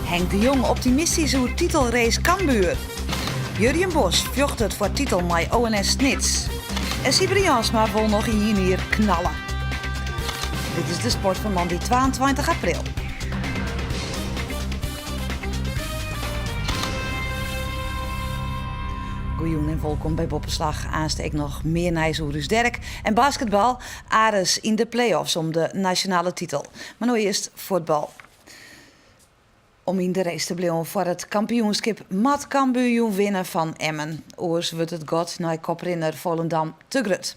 Henk de Jong optimistisch over titelrace Cambuur. Jurjen Bos vjocht het voor titel met ONS Snits. En Sibri Jansma wil nog hier knallen. Dit is de sport van Monday 22 april. Goeien en welkom bij Boppenslag. Aansteek nog meer Nijs Derk. En basketbal, Ares in de play-offs om de nationale titel. Maar nu eerst voetbal. Om in de race te blijven voor het kampioenschap mat Cambuur winnen van Emmen. Oors wordt het god naar koprenner Volendam te grut.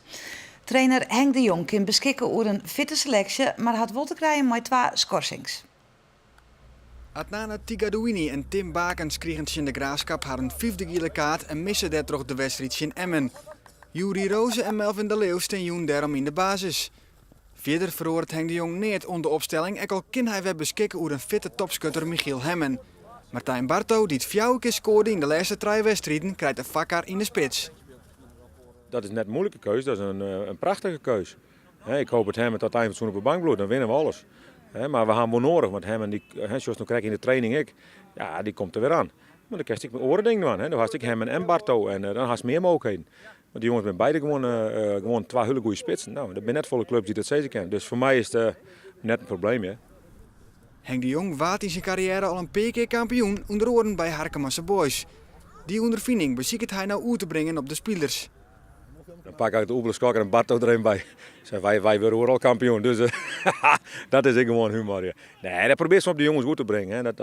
Trainer Henk de Jong kan beschikken over een fitte selectie, maar had wel te krijgen met 2 schorsings. Adnana Tigadouini en Tim Bakens kregen in de Graafschap haar een 5e gele kaart en missen daardoor de wedstrijd in Emmen. Juri Roze en Melvin de Leeuw staan daarom in de basis. Verder verhoort Henk de Jong niet onder opstelling en al kan hij weer beschikken over een fitte topschutter Michiel Hemmen. Martijn Barto, die het 4 keer scoorde in de laatste 3 wedstrijden, krijgt de vakker in de spits. Dat is net een moeilijke keus, dat is een prachtige keus. Ik hoop dat Hemmen tot het eind van het seizoen op de bank blijft, dan winnen we alles. Maar we gaan wel nodig, want Hemmen, zoals we krijg in de training, die komt er weer aan. Maar dan krijg ik mijn oren dingen aan. Dan had ik Hemmen en Barto en dan had ik meer mogelijkheden. Want die jongens zijn beide gewoon 2 hele goede spitsen. Nou, er zijn net volle clubs die dat zeker kennen. Dus voor mij is het net een probleem. Ja. Henk de Jong waart in zijn carrière al een paar keer kampioen, onder oren bij Harkemasse Boys. Die ondervinding beziekt hij nou uit te brengen op de spelers. Dan pak ik uit de Oebelskok en Barto erin bij. Wij worden al kampioen, dus dat is gewoon humor. Ja. Nee, dat probeert ze op de jongens goed te brengen. Hè.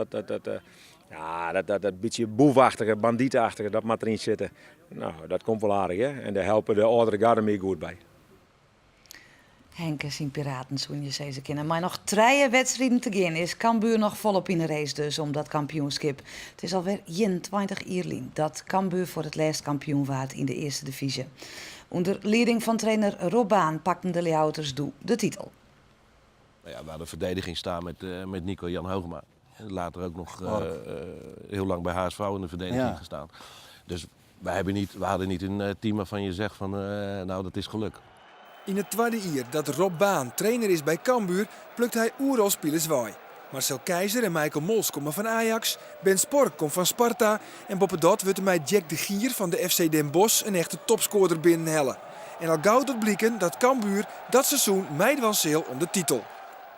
Dat beetje boefachtige, bandietenachtige, dat moet erin zitten. Nou, dat komt wel aardig, hè. En daar helpen de oudere garden mee goed bij. Henk is in Piraten, zo'n je zei ze kennen. Maar nog 3 wedstrijden te gaan is Cambuur nog volop in de race dus om dat kampioenschap. Het is alweer 21 jaar dat Cambuur voor het laatst kampioen waard in de eerste divisie. Onder leiding van trainer Rob Baan pakten de Leeuwters de titel. Nou ja, we hadden verdediging staan met Nico-Jan Hoogema. Later ook nog heel lang bij HSV in de verdediging gestaan. Dus we hadden niet een team waarvan je zegt van nou dat is geluk. In het tweede jaar dat Rob Baan trainer is bij Cambuur, plukt hij oeralspelers waai. Marcel Keizer en Michael Mols komen van Ajax, Ben Spork komt van Sparta en boppendot wordt mij Jack de Gier van de FC Den Bosch een echte topscorer binnenhellen. En al gauw tot blikken dat Cambuur dat seizoen meedoet om de titel.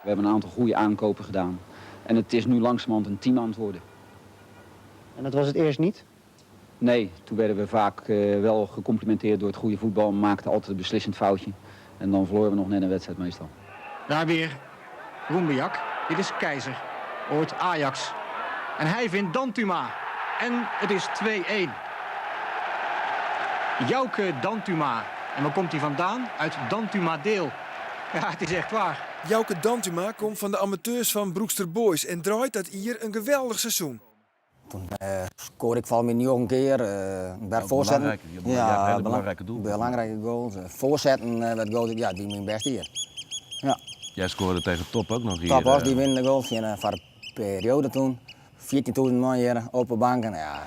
We hebben een aantal goede aankopen gedaan en het is nu langzamerhand een team aan het worden. En dat was het eerst niet? Nee, toen werden we vaak wel gecomplimenteerd door het goede voetbal, maakten altijd een beslissend foutje. En dan verloren we nog net een wedstrijd meestal. Daar weer Roembejak. Dit is Keizer. Ooit Ajax. En hij vindt Dantuma. En het is 2-1. Jouke Dantuma. En waar komt hij vandaan? Uit Dantuma Deel. Ja, het is echt waar. Jouke Dantuma komt van de amateurs van Broekster Boys en draait dat hier een geweldig seizoen. Toen scoorde ik val me nog een keer. Bij voorzetten. Ja, belangrijke doel. Belangrijke goals. Voorzetten werd goal, ja, die mijn best hier. Ja. Jij scoorde tegen Top ook nog hier. Top was die winnende goals voor de periode toen. 14.000 man hier, open banken. Ja.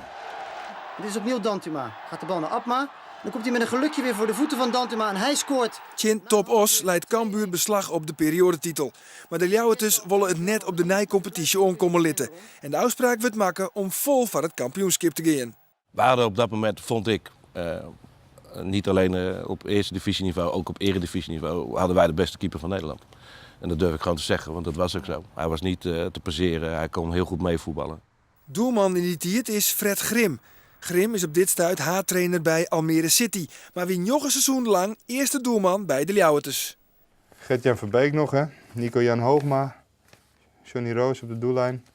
Dit is opnieuw Dantuma. Gaat de bal naar Abma. Dan komt hij met een gelukje weer voor de voeten van Dantuma en hij scoort. Tjin Top Os leidt Cambuur beslag op de periodetitel. Maar de Ljouwerters willen het net op de nijcompetitie omkomen litten. En de afspraak wordt maken om vol voor het kampioenschap te gaan. We hadden op dat moment, vond ik, niet alleen op eerste divisieniveau, ook op eredivisieniveau, hadden wij de beste keeper van Nederland. En dat durf ik gewoon te zeggen, want dat was ook zo. Hij was niet te passeren, hij kon heel goed meevoetballen. Doelman in die tijd is Fred Grim. Grim is op dit stuit haattrainer bij Almere City, maar wie nog een seizoen lang eerste doelman bij de Ljouwerters. Gert-Jan Verbeek nog, hè? Nico-Jan Hoogma, Johnny Roos op de doellijn.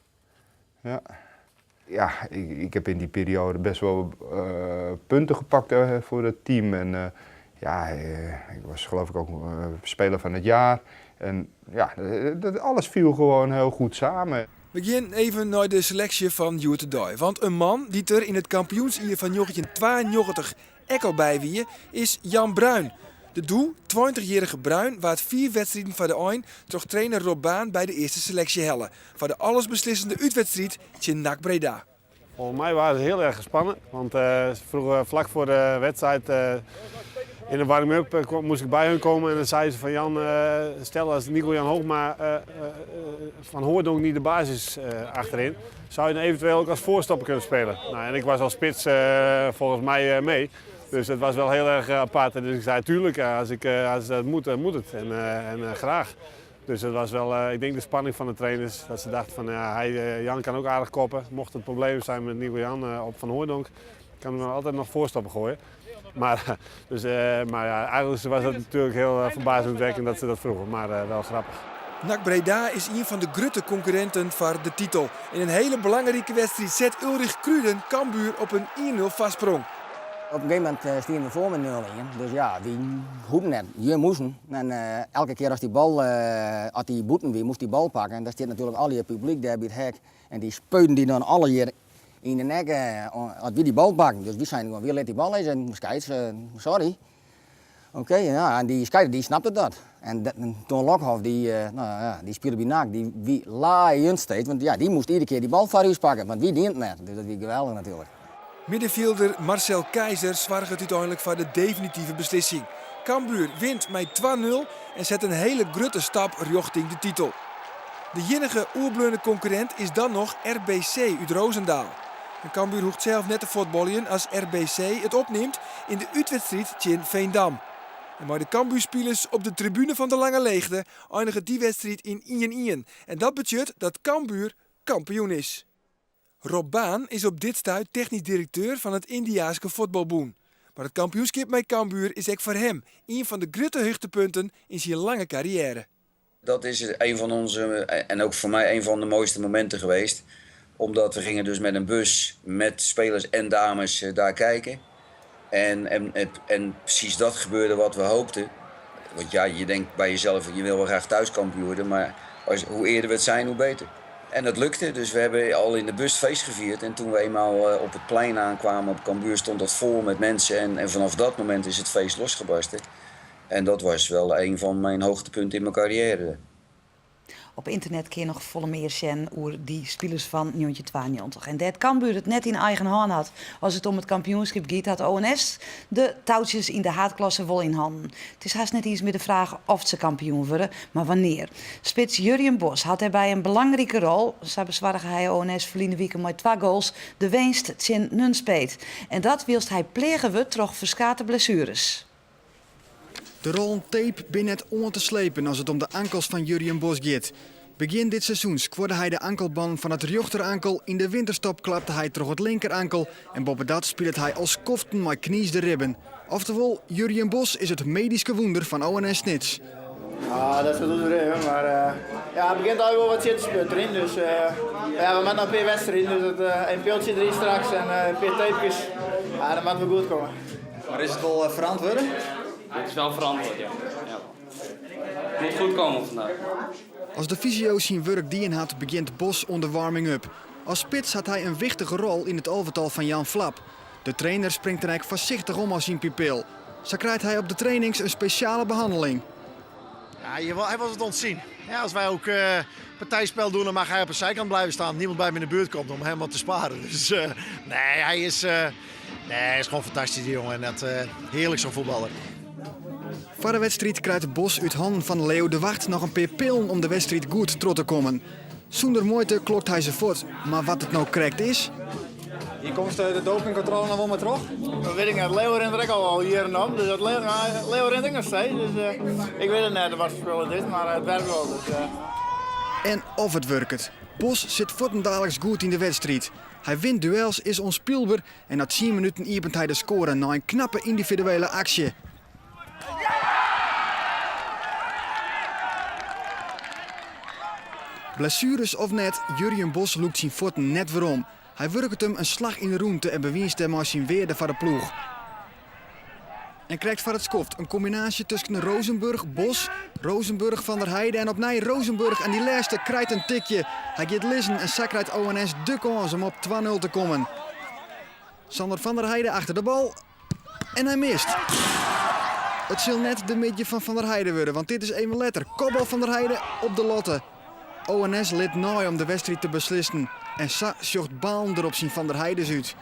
Ja, ik heb in die periode best wel punten gepakt voor het team. En ik was geloof ik ook speler van het jaar. En ja, alles viel gewoon heel goed samen. We gaan even naar de selectie van Jurt de Dooi. Want een man die er in het kampioensjaar van 1992 ook al bij wie is Jan Bruin. De 20-jarige Bruin waard 4 wedstrijden van de Oin toch trainer Rob Baan bij de eerste selectie hellen. Voor de allesbeslissende uitwedstrijd tegen NAC Breda. Volgens mij was het heel erg gespannen. Want vlak voor de wedstrijd In de warming-up moest ik bij hun komen en dan zei ze van Jan, stel als Nico-Jan Hoogma van Hoordonk niet de basis achterin, zou je dan eventueel ook als voorstopper kunnen spelen. Nou, en ik was als spits volgens mij mee, dus het was wel heel erg apart. Dus ik zei tuurlijk, als dat moet, moet het en graag. Dus het was wel, ik denk de spanning van de trainers, dat ze dachten van Jan kan ook aardig koppen. Mocht het probleem zijn met Nico-Jan op Van Hoordonk, kan hij altijd nog voorstappen gooien. Maar eigenlijk was het natuurlijk heel verbazingwekkend dat ze dat vroegen, maar wel grappig. NAC Breda is een van de grote concurrenten voor de titel. In een hele belangrijke wedstrijd zet Ulrich Kruden Cambuur op een 1-0 vastsprong. Op een gegeven moment stien we voor met 0-1. Dus ja, die hoeven net. Je moesten. En elke keer als die bal, als die boeten weer, moest die bal pakken. En daar staat natuurlijk al je publiek daar bij het hek. En die spuiten die dan alle hier in de nek als we die bal pakken. Dus we zijn gewoon weer let die bal eens en scheids, sorry. Oké, ja, en die scheids die snapte dat. En Ton Lokhoff die speelde bij NAC, die laaien steeds. Want ja, die moest iedere keer die bal voor huis pakken, want wie dient net. Dus dat is geweldig natuurlijk. Middenvelder Marcel Keizer zwaargt uiteindelijk voor de definitieve beslissing. Cambuur wint met 2-0 en zet een hele grote stap richting de titel. De enige oerbleunde concurrent is dan nog RBC uit Roosendaal. En Cambuur hoeft zelf net te voetballen als RBC het opneemt in de uitwedstrijd tegen Veendam. En maar de Cambuurspelers op de tribune van de Lange Leegte eindigen die wedstrijd in 1-1. En dat betekent dat Cambuur kampioen is. Rob Baan is op dit stuit technisch directeur van het Indiaanse voetbalboen. Maar het kampioenschap met Cambuur is ook voor hem een van de grote hoogtepunten in zijn lange carrière. Dat is een van onze, en ook voor mij een van de mooiste momenten geweest. Omdat we gingen dus met een bus met spelers en dames daar kijken. En precies dat gebeurde wat we hoopten. Want ja, je denkt bij jezelf, je wil wel graag thuiskampioen worden. Maar hoe eerder we het zijn, hoe beter. En dat lukte, dus we hebben al in de bus feest gevierd. En toen we eenmaal op het plein aankwamen op Cambuur stond dat vol met mensen. En vanaf dat moment is het feest losgebarsten. En dat was wel een van mijn hoogtepunten in mijn carrière. Op internet kun je nog volle meer zien over die spelers van 1992. En dat Cambuur het net in eigen hand had. Als het om het kampioenschap gaat, had ONS de touwtjes in de haatklasse wel in handen. Het is haast net iets met de vraag of ze kampioen worden, maar wanneer. Spits Jurjen Bos had daarbij een belangrijke rol. Zo bezwargde hij ONS verleden week met 2 goals de winst tegen Nunspeet. En dat wilst hij plegen we troch verskate blessures. De rollen tape binnen het on te slepen als het om de ankels van Jurjen Bos gaat. Begin dit seizoen squorde hij de ankelband van het rechterankel. In de winterstop klapte hij terug het linkerankel. En boven dat speelt hij als koften met knies de ribben. Oftewel, Jurjen Bos is het medische wonder van ONS Snits. Ja, dat is wel overdreven, maar het begint al wel wat zittenspunten erin. Dus we hebben nog 2 wedstrijden, dus een piltje erin straks en 2 tapejes. Ja, dat moet wel goed komen. Maar is het wel verantwoord? Het is wel verantwoord, ja. Het moet goed komen vandaag. Als de fysio zijn werk dien had, begint Bos onder warming-up. Als spits had hij een wichtige rol in het overtal van Jan Flap. De trainer springt er eigenlijk voorzichtig om als zijn pupil. Zo krijgt hij op de trainings een speciale behandeling. Ja, hij was het ontzien. Ja, als wij ook partijspel doen, dan mag hij op een zijkant blijven staan. Niemand bij hem in de buurt komt om hem wat te sparen. Dus hij is gewoon fantastisch, die jongen. En dat heerlijk zo'n voetballer. Voor de wedstrijd krijgt Bos uit handen van Leo de Wacht nog een paar pillen om de wedstrijd goed terug te komen. Zonder moeite klokt hij ze voort. Maar wat het nou correct is? Hier komt de dopingcontrole nog wel met terug. Dat weet ik niet. Leo rent er ook al hier en om. Dus dat Leo rent ik nog steeds. Dus ik weet het net wat voor spul het is, maar het werkt wel. Dus, En of het werkt. Bos zit voortdurend goed in de wedstrijd. Hij wint duels, is onspielbaar en na 10 minuten opent hij de score na een knappe individuele actie. Blessures of net, Jurjen Bos loopt zijn voeten net weer om. Hij werkt hem een slag in de ruimte en bewijst hem als zijn weerde van de ploeg. En krijgt van het skoft een combinatie tussen Rozenburg, Bos, Rozenburg, Van der Heijden en opnieuw Rozenburg. En die laatste krijgt een tikje. Hij gaat lissen en zo krijgt ONS de kans om op 2-0 te komen. Sander Van der Heijden achter de bal en hij mist. Het zal net de midje van der Heijden worden, want dit is eenmaal letter. Kopbal Van der Heijden op de lotte. ONS lid naai om de wedstrijd te beslissen. En zo zocht Baan erop zien Van der Heijden uit.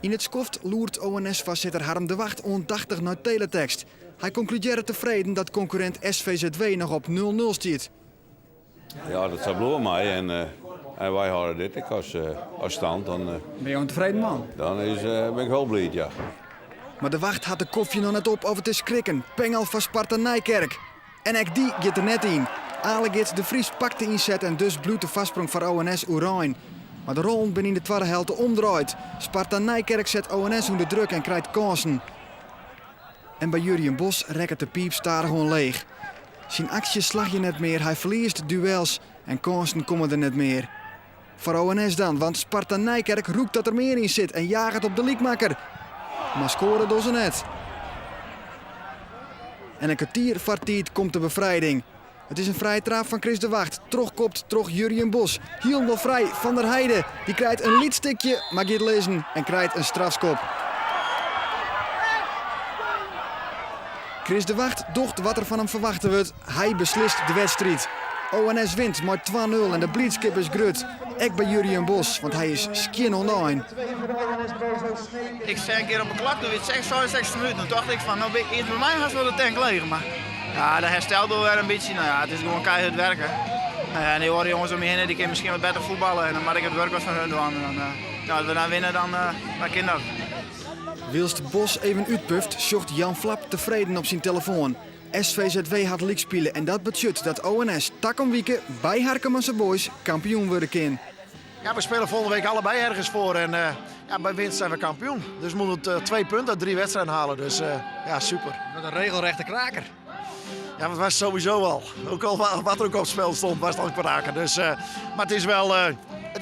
In het skoft loert ONS-voorzitter Harm de Wacht ondachtig naar teletext. Hij concludeerde tevreden dat concurrent SVZW nog op 0-0 stiert. Ja, dat zou bloemen mij en wij houden dit ik als stand. Dan, Ben je een tevreden man? Dan ben ik wel blij, ja. Maar de Wacht had de koffie nog net op of het is krikken. Pengel van Sparta Nijkerk. En ook die gaat er net in. Alegit de Vries pakt de inzet en dus bloedt de vastsprong voor ONS Oerijn. Maar de rol ben in de tweede helft omdraait. Sparta Nijkerk zet ONS onder druk en krijgt kansen. En bij Jurjen Bos rekt de piep starig gewoon leeg. Zijn acties slag je net meer, hij verliest duels en kansen komen er net meer. Voor ONS dan, want Sparta Nijkerk roept dat er meer in zit en jaagt het op de liekmakker. Maar scoren doen ze net. En een kwartier voor tijd komt de bevrijding. Het is een vrije trap van Chris de Wacht. Terugkopt Jurjen Bos. Helemaal vrij van der Heijden. Die krijgt een lietstikje, maar gaat lezen en krijgt een strafskop. Chris de Wacht docht wat er van hem verwachten wordt. Hij beslist de wedstrijd. ONS wint met 2-0 en de blitzkip is grut. Ek bij Jurjen Bos, want hij is skin online. Ik zei een keer op een klok, toen werd het 65 minuten. Toen dacht ik van, nou ben ik eerst bij mij haast wel de tank leeg. Maar ja, de herstel door weer een beetje. Nou ja, het is gewoon keihard werken. En die worden jongens om me heen, die kunnen misschien wat beter voetballen. En dan mag ik het werk wat van hun doen. En als we dan winnen, dan kind dat. Wilst Bos even uitpuft, zocht Jan Flap tevreden op zijn telefoon. SVZW had league spelen en dat betekent dat ONS takomwieken bij Harkemasse Boys kampioen worden kan. Ja, we spelen volgende week allebei ergens voor en ja, bij winst zijn we kampioen. Dus we moeten 2 punten uit 3 wedstrijden halen. Dus ja, super. Met een regelrechte kraker. Ja, dat was sowieso al. Ook al wat er ook op het spel stond, was het al een kraker. Dus, maar het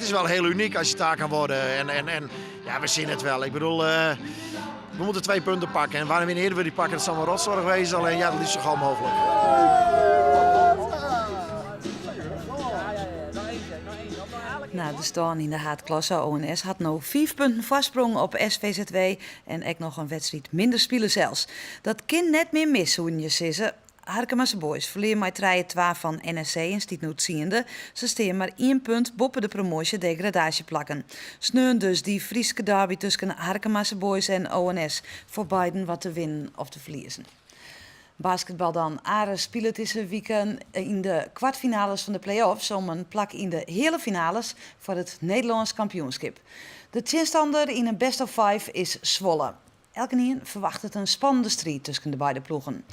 is wel heel uniek als je daar kan worden. En ja, we zien het wel. Ik bedoel, we moeten 2 punten pakken. En waarom eerder we die pakken, dat zal een rotzorg wezen. Alleen ja, dat is zo gauw mogelijk. Nou, de staan in de haatklasse ONS had nou 5 punten vastsprong op SVZW en ook nog een wedstrijd minder spelen zelfs. Dat kind net meer missen, hoe je zeggen. Harkemasse Boys verleer met 3-2 van NSC en stiet nu ziende. Ze steen maar 1 punt boven de promotie-degradatie plakken. Sneun dus die Frieske derby tussen Harkemasse Boys en ONS voor beiden wat te winnen of te verliezen. Basketbal dan. Ares speelt deze weekend in de kwartfinales van de play-offs om een plak in de hele finales voor het Nederlands kampioenschap. De tegenstander in een best of 5 is Zwolle. Elke nien verwacht het een spannende strijd tussen de beide ploegen.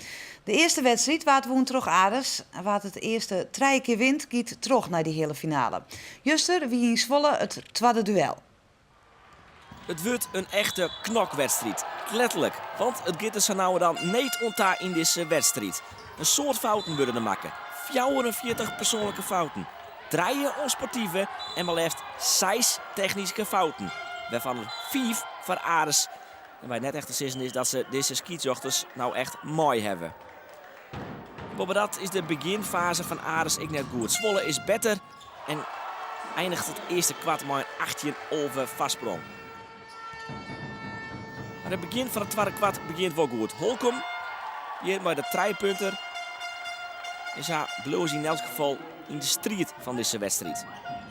De eerste wedstrijd waar het woont terug Ares, waar het eerste 3 keer wint, gaat terug naar die hele finale. Juster wie in Zwolle het tweede duel. Het wordt een echte knokwedstrijd. Letterlijk. Want het gaat er zo nou dan niet ontdaan in deze wedstrijd. Een soort fouten worden er maken. 44 persoonlijke fouten. 3 onsportieve en maar liefst 6 technische fouten. Waarvan er 5 voor Ares. En waar net echt te zeggen is dat ze deze skietzochters nou echt mooi hebben. Maar dat is de beginfase van Ares ik net goed. Zwolle is beter en eindigt het eerste kwart maar 18 over vastsprong. Maar het begin van het tweede kwart begint wel goed. Holcomb, hier maar de 3 punten. Is haar bloos in elk geval in de strijd van deze wedstrijd.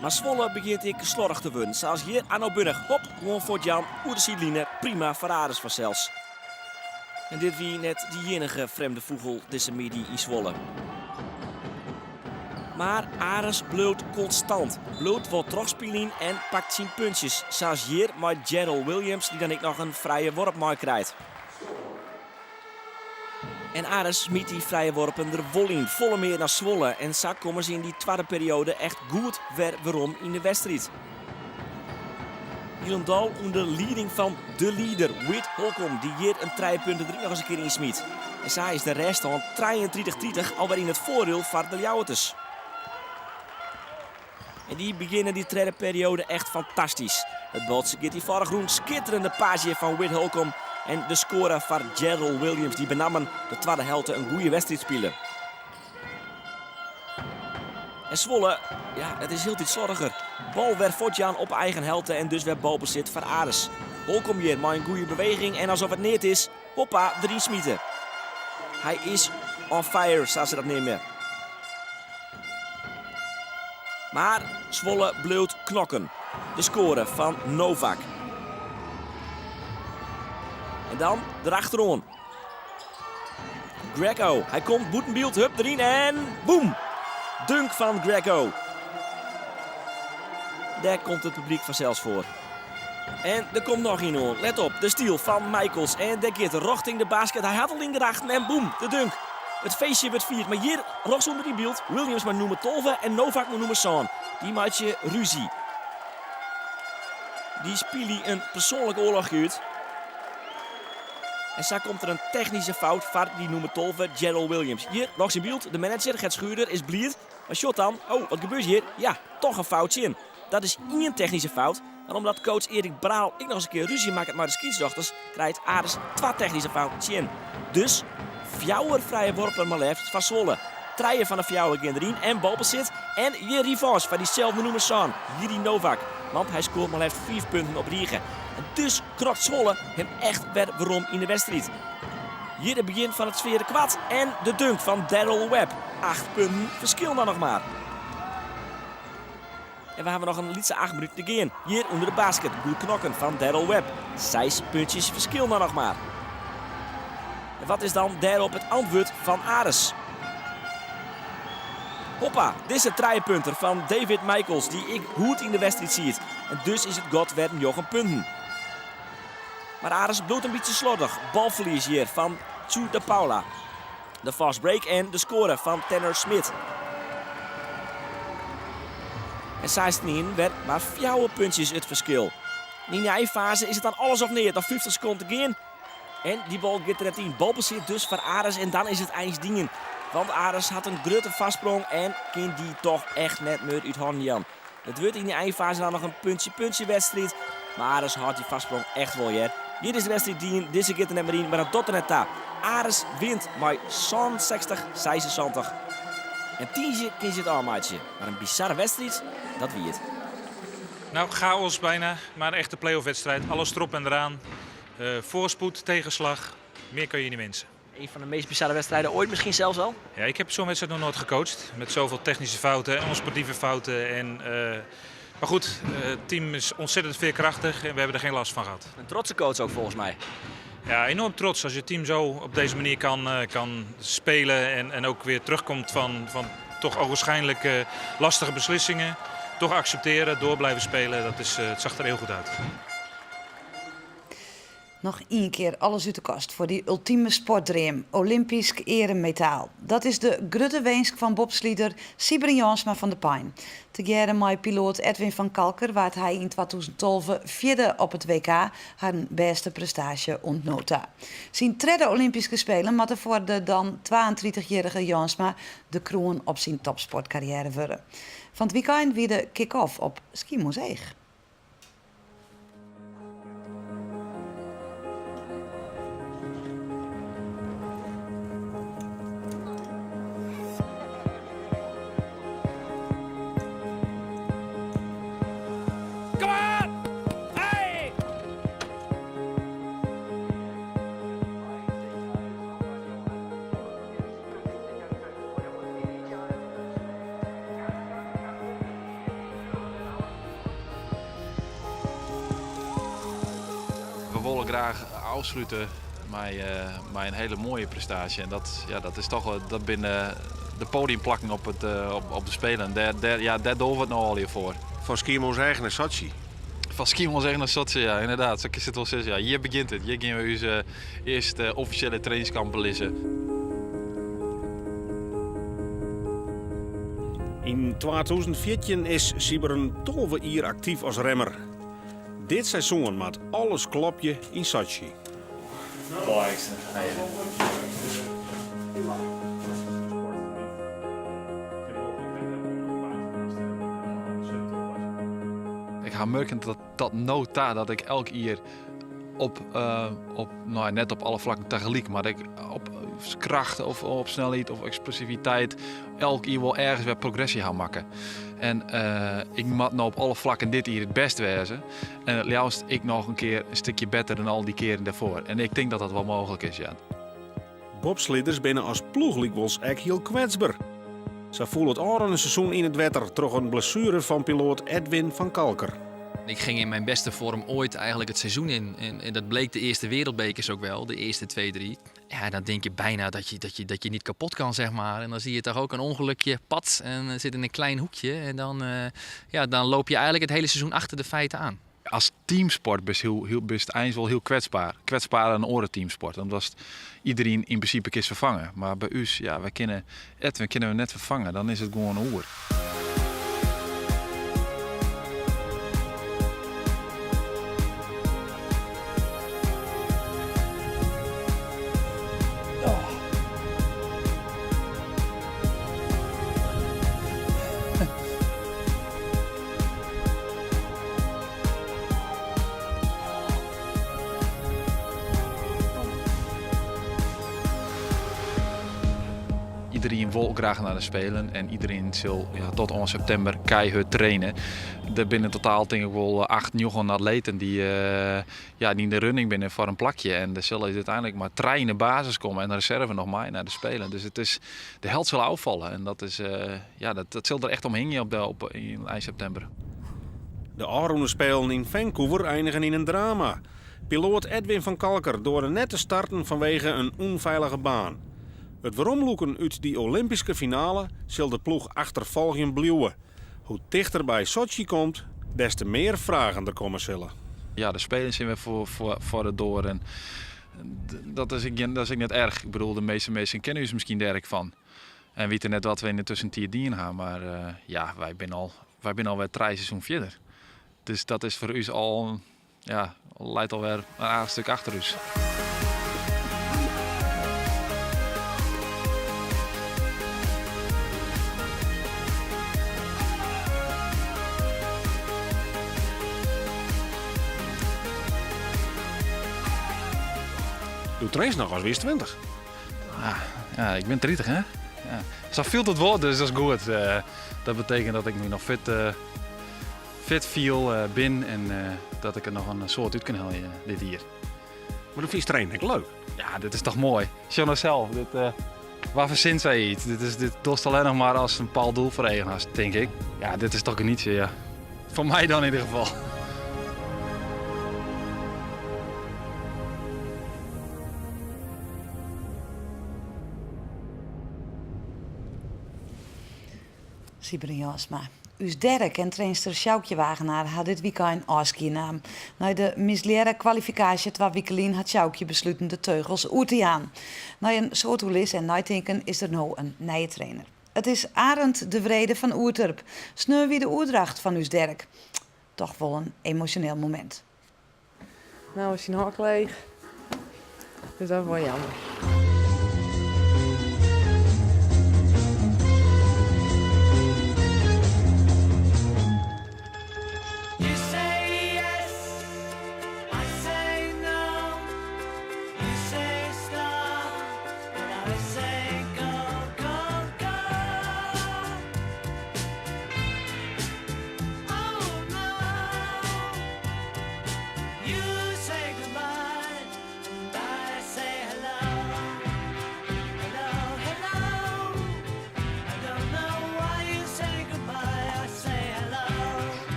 Maar Zwolle begint ik slordig te worden. Zoals hier Arno Bunnig. Hop, gewoon voor Jan. Oer de sideline. Prima voor Ares van zelfs. En dit wie net die enige vreemde voegel deze middag in Zwolle. Maar Ares bloot constant. Bloot wordt terugspelen en pakt zijn puntjes. Zoals hier met Gerald Williams die dan ik nog een vrije worp mooi krijgt. En Ares smiet die vrije worpen er vol in. Volle meer naar Zwolle. En zo komen ze in die tweede periode echt goed weerom in de wedstrijd. Hilendal onder leiding van de leader, Whit Holcomb, die hier een 3 punten nog eens een keer in smiet. En zij is de rest al 33-30 alweer in het voordeel van de Ljouwerters. En die beginnen die tweede periode echt fantastisch. Het botsen gaat die voorgroen schitterende paasje van Whit Holcomb. En de score van Gerald Williams die benamen de tweede helft een goede wedstrijd spelen. En Zwolle, ja, het is heel iets slordiger. Bal werd Fotjan op eigen helft en dus weer balbezit van Ares. Holcomb hier maar een goede beweging en alsof het niet is, hoppa, 3 smieten. Hij is on fire, zoals ze dat nemen. Maar Zwolle bleut knokken. De score van Novak. En dan erachterom. Greco, hij komt, Boetenbielt, hup erin en boem! Dunk van Greco. Daar komt het publiek vanzelfs voor. En er komt nog een hoor. Let op, de stiel van Michaels. En daar gaat richting de basket. Hij had al in gedachten en boem, de dunk. Het feestje werd vierd. Maar hier, rechts onder die beeld, Williams maar nummer 12 en Novak maar nummer 7. Die maatje ruzie. Die spelen een persoonlijke oorlog uit. En zo komt er een technische fout van die nummer 12, Gerald Williams. Hier, rechts in beeld, de manager, Gert Schuurder, is blied. Maar shot dan, oh, wat gebeurt hier? Ja, toch een foutje in. Dat is één technische fout. En omdat coach Erik Braal ik nog eens een keer ruzie maakt met de skietsdochters, krijgt Ares 2 technische foutjes in. Dus, 4 vrije worpen maar liefst van Zwolle. 3 van de 4 gaan erin en balbezit. En je revanche van diezelfde nummer San, Jiri Novak. Want hij scoort maar liefst 4 punten op Riegen. En dus krokt Zwolle hem echt weer waarom in de wedstrijd. Hier het begin van het tweede kwart en de dunk van Daryl Webb. 8 punten verschil dan nog maar. En we hebben nog een lietse 8 minuten te gaan. Hier onder de basket, goed knokken van Daryl Webb. 6 puntjes verschil dan nog maar. En wat is dan daarop het antwoord van Ares? Hoppa, dit is het trijpunter van David Michaels, die ik goed in de wedstrijd zie. En dus is het god werden Jochen punten. Maar Ares bloedt een beetje slordig. Balverlies hier van Tju de Paula. De fast break en de score van Tanner Smit. En 16 werd maar 4 puntjes het verschil. In de eindfase is het dan alles of neer. Dan 50 seconden te gaan. En die bal gaat er net in. Balbezit dus voor Ares en dan is het eindsdingen. Want Ares had een grote vastsprong en kan die toch echt net meer uit handen Jan. Het wordt in de eindfase dan nog een puntje wedstrijd. Maar Ares houdt die vastsprong echt wel, ja. Hier is de wedstrijd die deze keer net maar in, maar dat doet er net daar. Ares wint met 66-76. En 10 keer zit al, maatje. Maar een bizarre wedstrijd, dat wie het. Nou, chaos bijna, maar een echte play-off wedstrijd. Alles erop en eraan. Voorspoed, tegenslag. Meer kun je niet wensen. Een van de meest bizarre wedstrijden ooit misschien zelfs al? Ja, ik heb zo'n wedstrijd nog nooit gecoacht. Met zoveel technische fouten en onsportieve fouten. Maar goed, het team is ontzettend veerkrachtig en we hebben er geen last van gehad. Een trotse coach ook volgens mij. Ja, enorm trots als je team zo op deze manier kan spelen en ook weer terugkomt van toch ogenschijnlijk lastige beslissingen. Toch accepteren, door blijven spelen, het zag er heel goed uit. Nog 1 keer alles uit de kast voor die ultieme sportdream, Olympisch eremetaal. Dat is de grote wens van bobslieder Sybren Jansma van de Pijn. Tegeven met piloot Edwin van Kalker waard hij in 2012 vierde op het WK haar beste prestatie ontnota. Zijn derde Olympische Spelen matte voor de dan 32-jarige Jansma de kroon op zijn topsportcarrière worden. Van het weekend weer de kick-off op Schiermonnikoog. We willen graag afsluiten met een hele mooie prestatie. En dat is toch dat binnen de podiumplakking op de Spelen. Daar doen we het nou al hier voor. Van Schiermonnikoog naar Sochi. Van Schiermonnikoog naar Sochi, ja, inderdaad. Zo is het wel zeggen. Ja, hier begint het. Hier gaan we onze eerste officiële trainingskamp belissen. In 2014 is Sybren 12 jaar actief als remmer. Dit seizoen maakt alles klopje in Sochi. Ik ga merken dat nota dat ik elk jaar net op alle vlakken tegelijk, maar dat ik op kracht of op snelheid of explosiviteit elk jaar wel ergens weer progressie gaan maken. En ik moet nou op alle vlakken dit hier het best wezen. En het liefst ik nog een keer een stukje beter dan al die keren daarvoor. En ik denk dat dat wel mogelijk is, ja. Bobslidders binnen als ploeg was echt heel kwetsbaar. Ze voelen het al een seizoen in het wetter, troch een blessure van piloot Edwin van Kalker. Ik ging in mijn beste vorm ooit eigenlijk het seizoen in. En dat bleek de eerste wereldbekers ook wel, de eerste 2, 3. Ja, dan denk je bijna dat je niet kapot kan, zeg maar. En dan zie je toch ook een ongelukje, pats, en zit in een klein hoekje. En dan loop je eigenlijk het hele seizoen achter de feiten aan. Als teamsport best eind wel heel kwetsbaar. Kwetsbaar een orenteamsport. Dan was iedereen in principe kist vervangen. Maar bij ons, ja, wij kunnen Edwin kunnen we net vervangen. Dan is het gewoon een oer. Iedereen wil graag naar de Spelen en iedereen zal tot 1 september keihard trainen. Er binnen totaal denk ik wel 8 nieuwe atleten die in de running binnen voor een plakje. En er zullen uiteindelijk maar 3 in de basis komen en de reserve nog maar naar de Spelen. Dus het is, de held zal afvallen en dat, is, dat zal er echt omheen in eind september. De Allrounderspelen in Vancouver eindigen in een drama. Piloot Edwin van Kalker door net te starten vanwege een onveilige baan. Het veromloeken uit die Olympische finale zal de ploeg achtervolgen blijven. Hoe dichter bij Sochi komt, des te meer vragen er komen zullen. Ja, de Spelen zijn we voor het door en dat is net erg. Ik bedoel, de meeste mensen kennen u misschien derk van. En weten net wat we in de tussentijd dienen gaan, maar wij zijn alweer 3 seizoen verder. Dus dat is voor u al, leidt alweer een aardig stuk achter ons. Doe trains nog als weer 20. Ja, ik ben 30 hè. Ja. Zo veel tot woord, dus dat is goed. Dat betekent dat ik nu nog fit viel ben en dat ik er nog een soort uit kan halen dit hier. Maar de fiets trainen, leuk. Ja, dit is toch mooi. Zie je zelf, waar verzint zij iets? Dit doet alleen nog maar als een bepaald doel voor eigenaars, denk ik. Ja, dit is toch genietje, ja. Voor mij dan in ieder geval. Sibren Jasma. Us Derk en trainster Sjoukje Wagenaar had dit weekend afscheid. Na de misleerde kwalificatie 2 weken geleden had Sjoukje besloten de teugels uit te gaan. Na een soort lis en nadenken is er nu een nieuwe trainer. Het is Arend de Vrede van Oerterp. Sneu wie de oerdracht van Us Derk. Toch wel een emotioneel moment. Nou is hij hak leeg. Dus dat is wel jammer.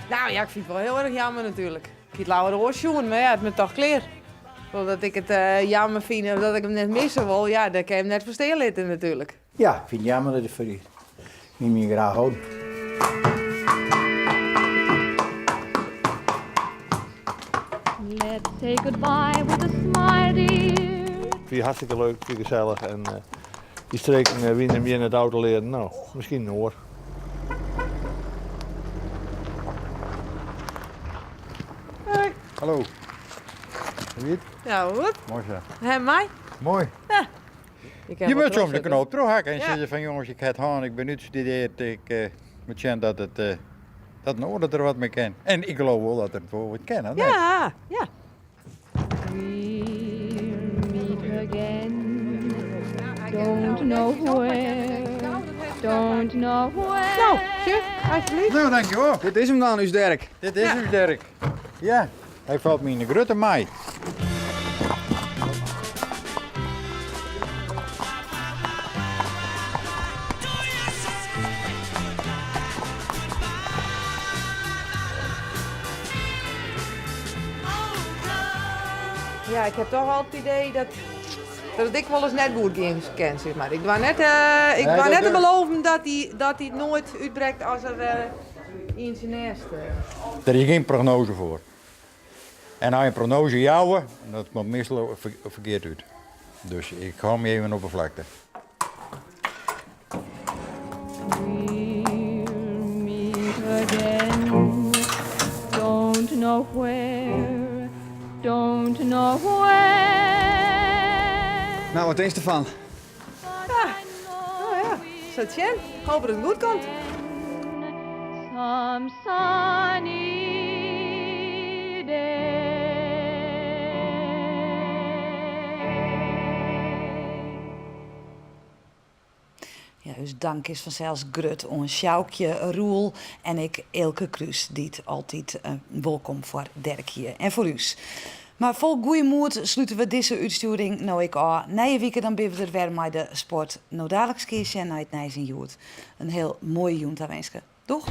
Nou ja, ik vind het wel heel erg jammer natuurlijk. Ik heb het lauwe oorsjoen, maar ja, het is me toch klaar. Omdat ik het jammer vind dat ik hem net missen wil, ja, dan kan je hem net verstelen natuurlijk. Ja, ik vind het jammer dat het voor je niet meer graag houden. Let's say goodbye with a smile, dear. Ik vind het hartstikke leuk, ik vind het gezellig en die streken wie hem in het auto leren, nou, misschien een oor. Hoi. Hallo. Wie het? Ja, goed. Mooi zo. En mij? Mooi. Ja. Je moet soms de knoop terughakken en zeggen van jongens, ik heb het aan, ik ben uitgestudeerd, ik moet zien dat het Noorden er wat mee kan. En ik geloof wel dat er het wel wat kan. Hè? Ja, ja. We'll meet again. Don't know where. Don't know where. Nou, zie, alsjeblieft. Nou, dankjewel. Dit is hem dan, Us Derk. Dit is hem, Dirk. Ja, hij valt me in de grote maai. Ja, ik heb toch wel het idee dat het ik wel eens net goed ging kan, zeg maar. Ik wou net, te beloven dat hij het nooit uitbreekt als er iets in eerst. Daar is geen prognose voor. En als je een prognose jouwen, dat komt meestal verkeerd uit. Dus ik ga hem even op de vlakte. Again, don't know where, don't know where. Nou, wat is ervan? Oh ja, zat je? Ik hoop dat het goed komt. Some sunny day. Ja, dus dank is vanzelfs grut on Sjoukje, Roel en ik Elke Kruis, die het altijd welkom voor Dirk hier en voor u. Maar vol goede moed sluiten we deze uitsturing nou ik al. Na je weekend dan ben we er weer met de sport. Nou dadelijk kies je naar het Nijs in Joet. Een heel mooie joent aan wensen. Doeg!